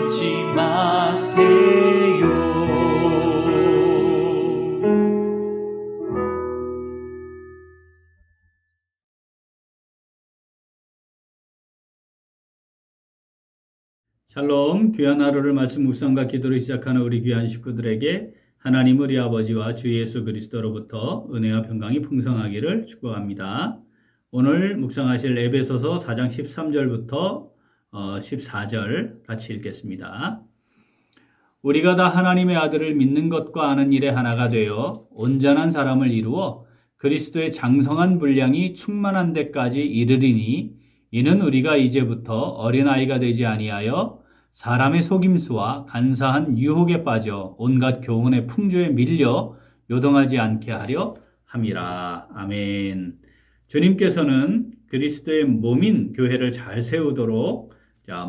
잊지 마세요. 샬롬, 귀한 하루를 말씀 묵상과 기도를 시작하는 우리 귀한 식구들에게 하나님 우리 아버지와 주 예수 그리스도로부터 은혜와 평강이 풍성하기를 축복합니다. 오늘 묵상하실 에베소서 4장 13절부터 14절 같이 읽겠습니다. 우리가 다 하나님의 아들을 믿는 것과 아는 일에 하나가 되어 온전한 사람을 이루어 그리스도의 장성한 분량이 충만한 데까지 이르리니 이는 우리가 이제부터 어린아이가 되지 아니하여 사람의 속임수와 간사한 유혹에 빠져 온갖 교훈의 풍조에 밀려 요동하지 않게 하려 함이라. 아멘. 주님께서는 그리스도의 몸인 교회를 잘 세우도록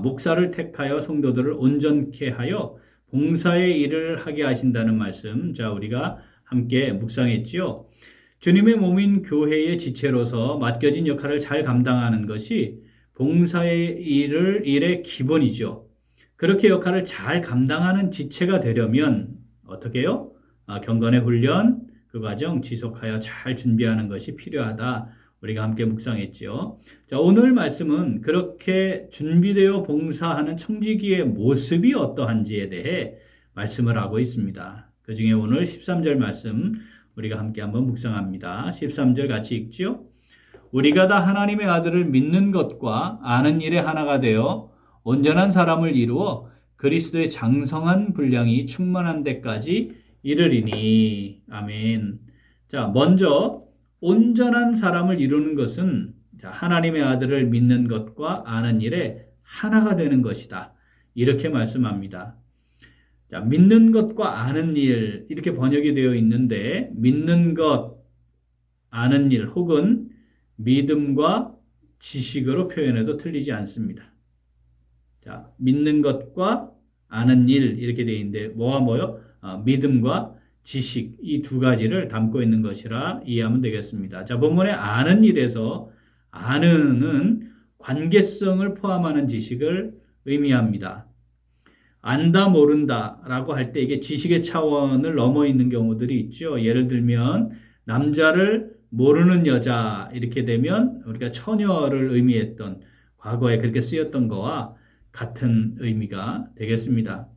목사를 택하여 성도들을 온전케 하여 봉사의 일을 하게 하신다는 말씀, 우리가 함께 묵상했지요. 주님의 몸인 교회의 지체로서 맡겨진 역할을 잘 감당하는 것이 봉사의 일의 기본이죠. 그렇게 역할을 잘 감당하는 지체가 되려면 어떻게 해요? 경건의 훈련, 그 과정 지속하여 잘 준비하는 것이 필요하다. 우리가 함께 묵상했죠. 오늘 말씀은 그렇게 준비되어 봉사하는 청지기의 모습이 어떠한지에 대해 말씀을 하고 있습니다. 그 중에 오늘 13절 말씀 우리가 함께 한번 묵상합니다. 13절 같이 읽지요. 우리가 다 하나님의 아들을 믿는 것과 아는 일에 하나가 되어 온전한 사람을 이루어 그리스도의 장성한 분량이 충만한 데까지 이르리니. 아멘. 먼저 온전한 사람을 이루는 것은 하나님의 아들을 믿는 것과 아는 일에 하나가 되는 것이다. 이렇게 말씀합니다. 믿는 것과 아는 일 이렇게 번역이 되어 있는데 믿는 것, 아는 일 혹은 믿음과 지식으로 표현해도 틀리지 않습니다. 믿는 것과 아는 일 이렇게 되어 있는데 뭐와 뭐요? 믿음과 지식 이 두 가지를 담고 있는 것이라 이해하면 되겠습니다. 본문의 아는 일에서 아는은 관계성을 포함하는 지식을 의미합니다. 안다 모른다 라고 할 때 이게 지식의 차원을 넘어 있는 경우들이 있죠. 예를 들면 남자를 모르는 여자 이렇게 되면 우리가 처녀를 의미했던 과거에 그렇게 쓰였던 거와 같은 의미가 되겠습니다.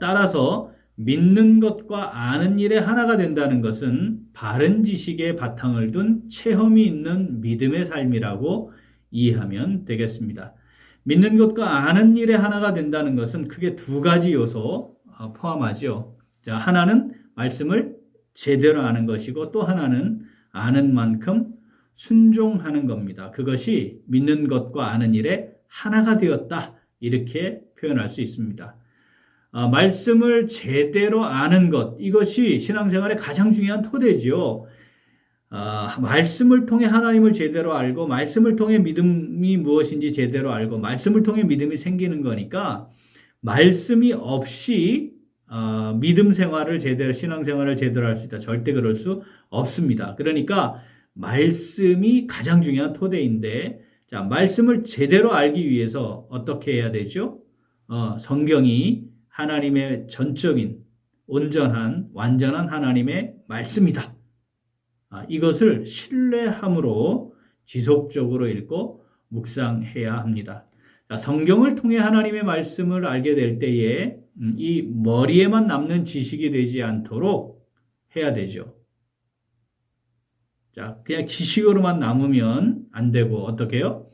따라서 믿는 것과 아는 일에 하나가 된다는 것은 바른 지식의 바탕을 둔 체험이 있는 믿음의 삶이라고 이해하면 되겠습니다. 믿는 것과 아는 일에 하나가 된다는 것은 크게 두 가지 요소 포함하죠. 하나는 말씀을 제대로 아는 것이고 또 하나는 아는 만큼 순종하는 겁니다. 그것이 믿는 것과 아는 일에 하나가 되었다. 이렇게 표현할 수 있습니다. 말씀을 제대로 아는 것, 이것이 신앙생활의 가장 중요한 토대지요. 말씀을 통해 하나님을 제대로 알고 말씀을 통해 믿음이 무엇인지 제대로 알고 말씀을 통해 믿음이 생기는 거니까 말씀이 없이 믿음 생활을 제대로 신앙생활을 제대로 할 수 있다. 절대 그럴 수 없습니다. 그러니까 말씀이 가장 중요한 토대인데 말씀을 제대로 알기 위해서 어떻게 해야 되죠? 성경이 하나님의 전적인 온전한 완전한 하나님의 말씀이다. 이것을 신뢰함으로 지속적으로 읽고 묵상해야 합니다. 성경을 통해 하나님의 말씀을 알게 될 때에 이 머리에만 남는 지식이 되지 않도록 해야 되죠. 그냥 지식으로만 남으면 안 되고 어떻게 해요?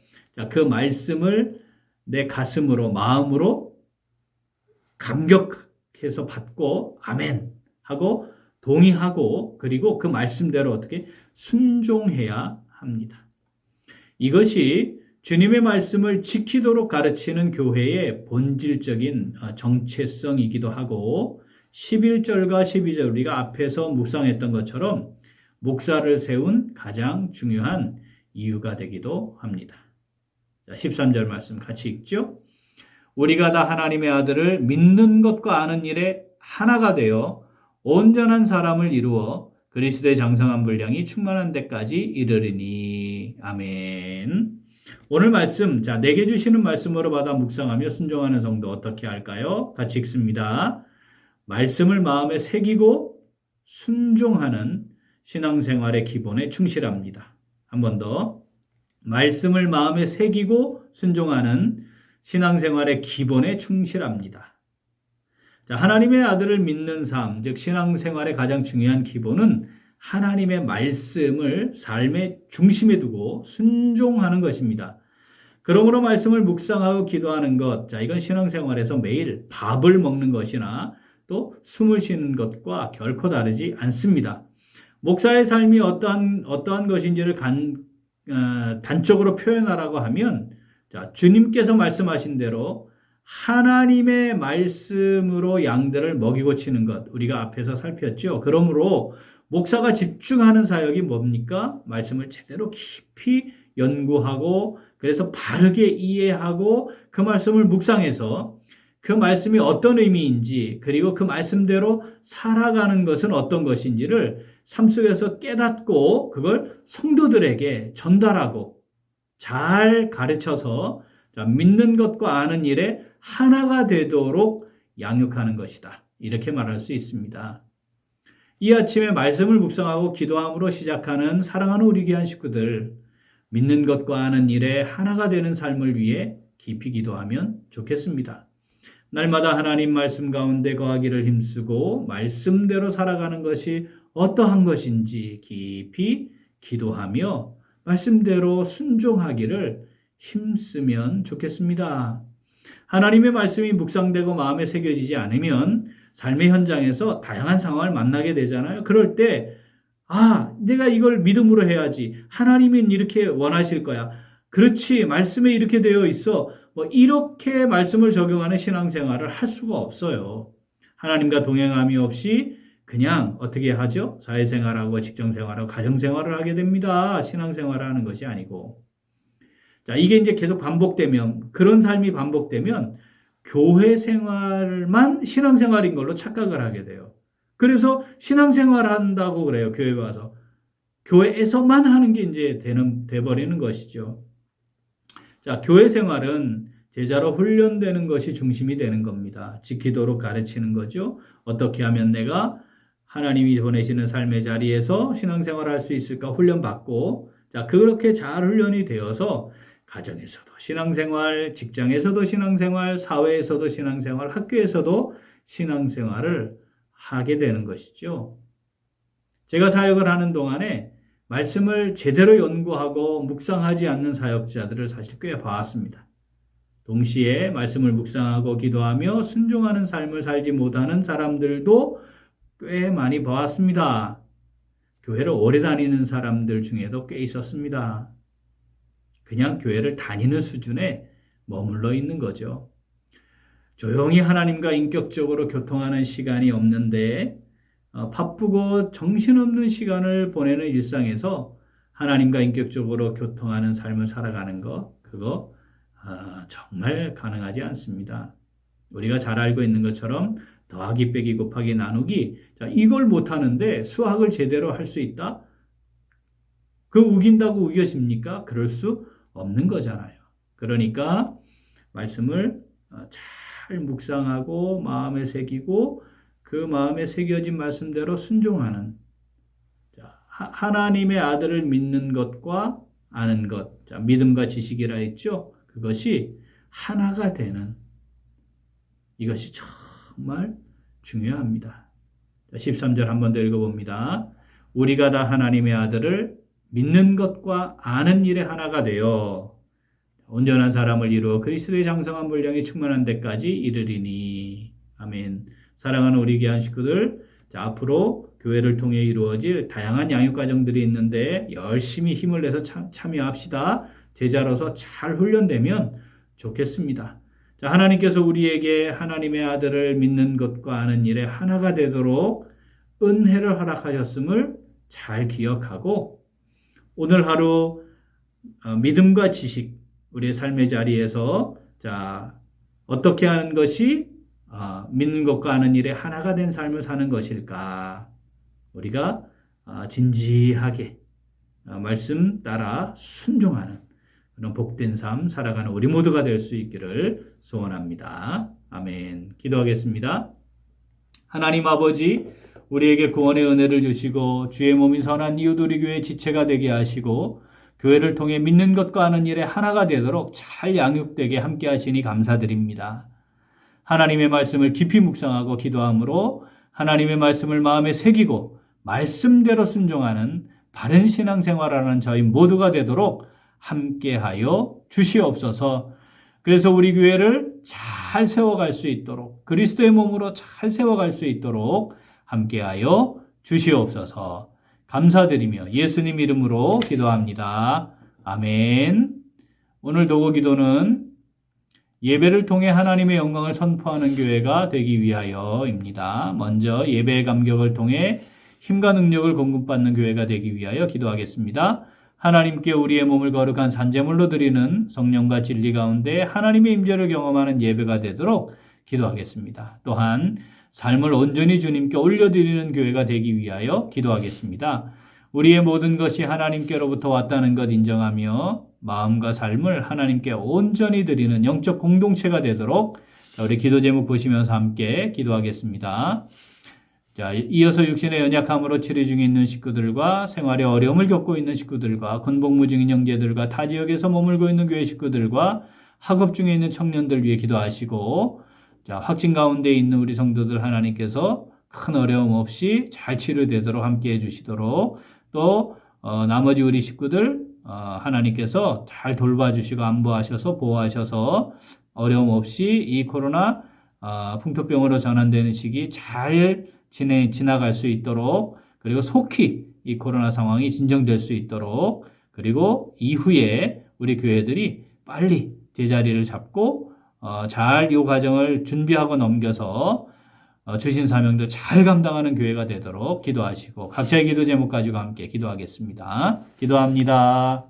그 말씀을 내 가슴으로 마음으로 감격해서 받고 아멘 하고 동의하고 그리고 그 말씀대로 어떻게 순종해야 합니다. 이것이 주님의 말씀을 지키도록 가르치는 교회의 본질적인 정체성이기도 하고 11절과 12절 우리가 앞에서 묵상했던 것처럼 목사를 세운 가장 중요한 이유가 되기도 합니다. 13절 말씀 같이 읽죠. 우리가 다 하나님의 아들을 믿는 것과 아는 일에 하나가 되어 온전한 사람을 이루어 그리스도의 장성한 분량이 충만한 데까지 이르리니. 아멘. 오늘 말씀, 자, 내게 주시는 말씀으로 받아 묵상하며 순종하는 성도 어떻게 할까요? 같이 읽습니다. 말씀을 마음에 새기고 순종하는 신앙생활의 기본에 충실합니다. 한 번 더. 말씀을 마음에 새기고 순종하는 신앙생활의 기본에 충실합니다. 자, 하나님의 아들을 믿는 삶, 즉 신앙생활의 가장 중요한 기본은 하나님의 말씀을 삶의 중심에 두고 순종하는 것입니다. 그러므로 말씀을 묵상하고 기도하는 것, 자, 이건 신앙생활에서 매일 밥을 먹는 것이나 또 숨을 쉬는 것과 결코 다르지 않습니다. 목사의 삶이 어떠한 것인지를 단적으로 표현하라고 하면, 자, 주님께서 말씀하신 대로 하나님의 말씀으로 양들을 먹이고 치는 것, 우리가 앞에서 살폈죠. 그러므로 목사가 집중하는 사역이 뭡니까? 말씀을 제대로 깊이 연구하고 그래서 바르게 이해하고 그 말씀을 묵상해서 그 말씀이 어떤 의미인지 그리고 그 말씀대로 살아가는 것은 어떤 것인지를 삶 속에서 깨닫고 그걸 성도들에게 전달하고 잘 가르쳐서 믿는 것과 아는 일에 하나가 되도록 양육하는 것이다. 이렇게 말할 수 있습니다. 이 아침에 말씀을 묵상하고 기도함으로 시작하는 사랑하는 우리 귀한 식구들, 믿는 것과 아는 일에 하나가 되는 삶을 위해 깊이 기도하면 좋겠습니다. 날마다 하나님 말씀 가운데 거하기를 힘쓰고 말씀대로 살아가는 것이 어떠한 것인지 깊이 기도하며 말씀대로 순종하기를 힘쓰면 좋겠습니다. 하나님의 말씀이 묵상되고 마음에 새겨지지 않으면 삶의 현장에서 다양한 상황을 만나게 되잖아요. 그럴 때 내가 이걸 믿음으로 해야지. 하나님은 이렇게 원하실 거야. 그렇지. 말씀에 이렇게 되어 있어. 이렇게 말씀을 적용하는 신앙생활을 할 수가 없어요. 하나님과 동행함이 없이 그냥 어떻게 하죠? 사회생활하고 직장생활하고 가정생활을 하게 됩니다. 신앙생활을 하는 것이 아니고. 자, 이게 이제 계속 반복되면, 그런 삶이 반복되면 교회 생활만 신앙생활인 걸로 착각을 하게 돼요. 그래서 신앙생활 한다고 그래요. 교회 와서. 교회에서만 하는 게 이제 돼버리는 것이죠. 자, 교회 생활은 제자로 훈련되는 것이 중심이 되는 겁니다. 지키도록 가르치는 거죠. 어떻게 하면 내가 하나님이 보내시는 삶의 자리에서 신앙생활을 할 수 있을까 훈련받고, 자, 그렇게 잘 훈련이 되어서 가정에서도 신앙생활, 직장에서도 신앙생활, 사회에서도 신앙생활, 학교에서도 신앙생활을 하게 되는 것이죠. 제가 사역을 하는 동안에 말씀을 제대로 연구하고 묵상하지 않는 사역자들을 사실 꽤 봐왔습니다. 동시에 말씀을 묵상하고 기도하며 순종하는 삶을 살지 못하는 사람들도 꽤 많이 봐왔습니다. 교회를 오래 다니는 사람들 중에도 꽤 있었습니다. 그냥 교회를 다니는 수준에 머물러 있는 거죠. 조용히 하나님과 인격적으로 교통하는 시간이 없는데 바쁘고 정신없는 시간을 보내는 일상에서 하나님과 인격적으로 교통하는 삶을 살아가는 것, 그거 정말 가능하지 않습니다. 우리가 잘 알고 있는 것처럼 더하기 빼기 곱하기 나누기, 자, 이걸 못하는데 수학을 제대로 할 수 있다? 그 우긴다고 우겨집니까? 그럴 수 없는 거잖아요. 그러니까 말씀을 잘 묵상하고 마음에 새기고 그 마음에 새겨진 말씀대로 순종하는, 하나님의 아들을 믿는 것과 아는 것, 자, 믿음과 지식이라 했죠. 그것이 하나가 되는, 이것이 정말 중요합니다. 13절 한 번 더 읽어봅니다. 우리가 다 하나님의 아들을 믿는 것과 아는 일에 하나가 되어 온전한 사람을 이루어 그리스도의 장성한 분량이 충만한 데까지 이르리니. 아멘. 사랑하는 우리 귀한 식구들, 자, 앞으로 교회를 통해 이루어질 다양한 양육 과정들이 있는데 열심히 힘을 내서 참여합시다. 제자로서 잘 훈련되면 좋겠습니다. 자, 하나님께서 우리에게 하나님의 아들을 믿는 것과 아는 일에 하나가 되도록 은혜를 허락하셨음을 잘 기억하고 오늘 하루 믿음과 지식, 우리의 삶의 자리에서 자, 어떻게 하는 것이 믿는 것과 아는 일에 하나가 된 삶을 사는 것일까? 우리가 진지하게 말씀 따라 순종하는 그런 복된 삶 살아가는 우리 모두가 될 수 있기를 소원합니다. 아멘. 기도하겠습니다. 하나님 아버지, 우리에게 구원의 은혜를 주시고 주의 몸인 선한 이웃 우리 교회의 지체가 되게 하시고 교회를 통해 믿는 것과 하는 일에 하나가 되도록 잘 양육되게 함께 하시니 감사드립니다. 하나님의 말씀을 깊이 묵상하고 기도함으로 하나님의 말씀을 마음에 새기고 말씀대로 순종하는 바른 신앙생활하는 저희 모두가 되도록 함께하여 주시옵소서. 그래서 우리 교회를 잘 세워갈 수 있도록 그리스도의 몸으로 잘 세워갈 수 있도록 함께하여 주시옵소서. 감사드리며 예수님 이름으로 기도합니다. 아멘. 오늘 도구 기도는 예배를 통해 하나님의 영광을 선포하는 교회가 되기 위하여입니다. 먼저 예배의 감격을 통해 힘과 능력을 공급받는 교회가 되기 위하여 기도하겠습니다. 하나님께 우리의 몸을 거룩한 산제물로 드리는 성령과 진리 가운데 하나님의 임재를 경험하는 예배가 되도록 기도하겠습니다. 또한 삶을 온전히 주님께 올려드리는 교회가 되기 위하여 기도하겠습니다. 우리의 모든 것이 하나님께로부터 왔다는 것 인정하며 마음과 삶을 하나님께 온전히 드리는 영적 공동체가 되도록 우리 기도 제목 보시면서 함께 기도하겠습니다. 자, 이어서 육신의 연약함으로 치료 중에 있는 식구들과 생활에 어려움을 겪고 있는 식구들과 군복무 중인 형제들과 타 지역에서 머물고 있는 교회 식구들과 학업 중에 있는 청년들 위해 기도하시고, 자, 확진 가운데 있는 우리 성도들 하나님께서 큰 어려움 없이 잘 치료되도록 함께 해주시도록, 또 나머지 우리 식구들 하나님께서 잘 돌봐주시고 안보하셔서 보호하셔서 어려움 없이 이 코로나 풍토병으로 전환되는 시기 잘 지나갈 수 있도록, 그리고 속히 이 코로나 상황이 진정될 수 있도록, 그리고 이후에 우리 교회들이 빨리 제자리를 잡고 잘 이 과정을 준비하고 넘겨서 주신 사명도 잘 감당하는 교회가 되도록 기도하시고, 각자의 기도 제목 가지고 함께 기도하겠습니다. 기도합니다.